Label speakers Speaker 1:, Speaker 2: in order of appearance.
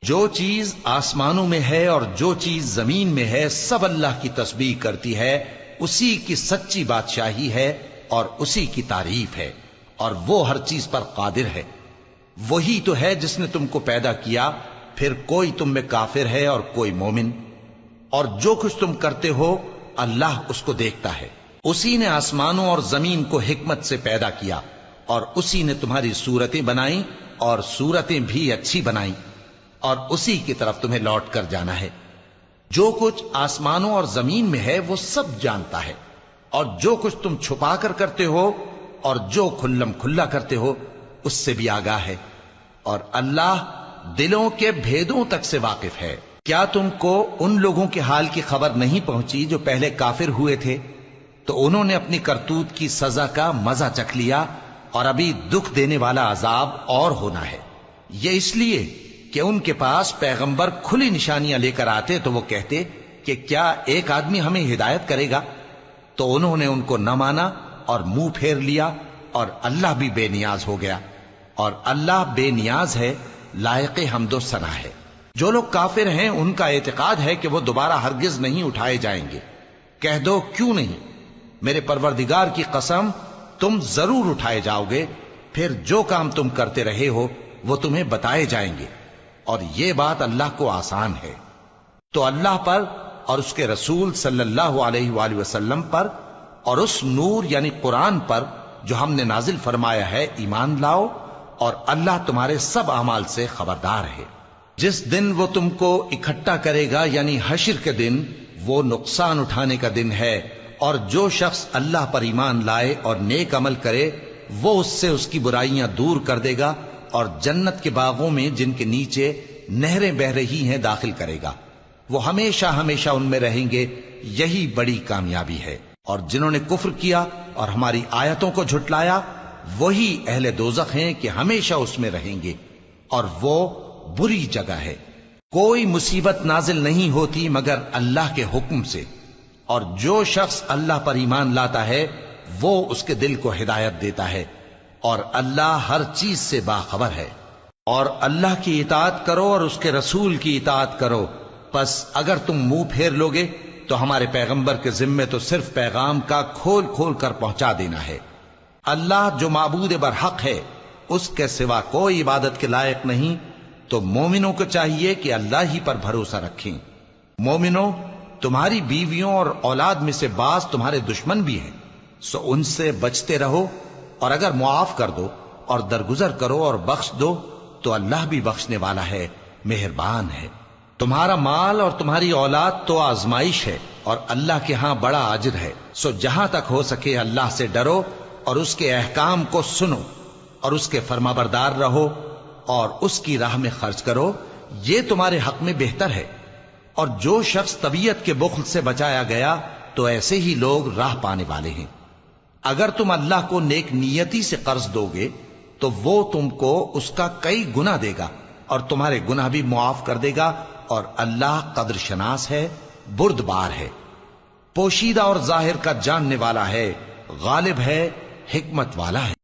Speaker 1: جو چیز آسمانوں میں ہے اور جو چیز زمین میں ہے سب اللہ کی تسبیح کرتی ہے، اسی کی سچی بادشاہی ہے اور اسی کی تعریف ہے، اور وہ ہر چیز پر قادر ہے۔ وہی تو ہے جس نے تم کو پیدا کیا، پھر کوئی تم میں کافر ہے اور کوئی مومن، اور جو کچھ تم کرتے ہو اللہ اس کو دیکھتا ہے۔ اسی نے آسمانوں اور زمین کو حکمت سے پیدا کیا، اور اسی نے تمہاری صورتیں بنائیں اور صورتیں بھی اچھی بنائیں، اور اسی کی طرف تمہیں لوٹ کر جانا ہے۔ جو کچھ آسمانوں اور زمین میں ہے وہ سب جانتا ہے، اور جو کچھ تم چھپا کر کرتے ہو اور جو کھلم کھلا کرتے ہو اس سے بھی آگاہ ہے، اور اللہ دلوں کے بھیدوں تک سے واقف ہے۔ کیا تم کو ان لوگوں کے حال کی خبر نہیں پہنچی جو پہلے کافر ہوئے تھے؟ تو انہوں نے اپنی کرتوت کی سزا کا مزہ چکھ لیا، اور ابھی دکھ دینے والا عذاب اور ہونا ہے۔ یہ اس لیے کہ ان کے پاس پیغمبر کھلی نشانیاں لے کر آتے تو وہ کہتے کہ کیا ایک آدمی ہمیں ہدایت کرے گا؟ تو انہوں نے ان کو نہ مانا اور منہ پھیر لیا، اور اللہ بھی بے نیاز ہو گیا، اور اللہ بے نیاز ہے، لائق حمد و ثنا ہے۔ جو لوگ کافر ہیں ان کا اعتقاد ہے کہ وہ دوبارہ ہرگز نہیں اٹھائے جائیں گے۔ کہہ دو کیوں نہیں؟ میرے پروردگار کی قسم تم ضرور اٹھائے جاؤ گے، پھر جو کام تم کرتے رہے ہو وہ تمہیں بتائے جائیں گے، اور یہ بات اللہ کو آسان ہے۔ تو اللہ پر اور اس کے رسول صلی اللہ علیہ وآلہ وسلم پر اور اس نور یعنی قرآن پر جو ہم نے نازل فرمایا ہے ایمان لاؤ، اور اللہ تمہارے سب اعمال سے خبردار ہے۔ جس دن وہ تم کو اکٹھا کرے گا یعنی حشر کے دن، وہ نقصان اٹھانے کا دن ہے، اور جو شخص اللہ پر ایمان لائے اور نیک عمل کرے وہ اس سے اس کی برائیاں دور کر دے گا، اور جنت کے باغوں میں جن کے نیچے نہریں بہ رہی ہیں داخل کرے گا۔ وہ ہمیشہ ہمیشہ ان میں رہیں گے، یہی بڑی کامیابی ہے۔ اور جنہوں نے کفر کیا اور ہماری آیتوں کو جھٹلایا وہی اہل دوزخ ہیں کہ ہمیشہ اس میں رہیں گے، اور وہ بری جگہ ہے۔ کوئی مصیبت نازل نہیں ہوتی مگر اللہ کے حکم سے، اور جو شخص اللہ پر ایمان لاتا ہے وہ اس کے دل کو ہدایت دیتا ہے، اور اللہ ہر چیز سے باخبر ہے۔ اور اللہ کی اطاعت کرو اور اس کے رسول کی اطاعت کرو، پس اگر تم منہ پھیر لوگے تو ہمارے پیغمبر کے ذمے تو صرف پیغام کا کھول کھول کر پہنچا دینا ہے۔ اللہ جو معبود برحق ہے اس کے سوا کوئی عبادت کے لائق نہیں، تو مومنوں کو چاہیے کہ اللہ ہی پر بھروسہ رکھیں۔ مومنوں، تمہاری بیویوں اور اولاد میں سے بعض تمہارے دشمن بھی ہیں، سو ان سے بچتے رہو، اور اگر معاف کر دو اور درگزر کرو اور بخش دو تو اللہ بھی بخشنے والا ہے، مہربان ہے۔ تمہارا مال اور تمہاری اولاد تو آزمائش ہے، اور اللہ کے ہاں بڑا اجر ہے، سو جہاں تک ہو سکے اللہ سے ڈرو اور اس کے احکام کو سنو، اور اس کے فرمانبردار رہو، اور اس کی راہ میں خرچ کرو، یہ تمہارے حق میں بہتر ہے۔ اور جو شخص طبیعت کے بخل سے بچایا گیا تو ایسے ہی لوگ راہ پانے والے ہیں۔ اگر تم اللہ کو نیک نیتی سے قرض دو گے تو وہ تم کو اس کا کئی گنا دے گا، اور تمہارے گناہ بھی معاف کر دے گا، اور اللہ قدر شناس ہے، بردبار ہے، پوشیدہ اور ظاہر کا جاننے والا ہے، غالب ہے، حکمت والا ہے۔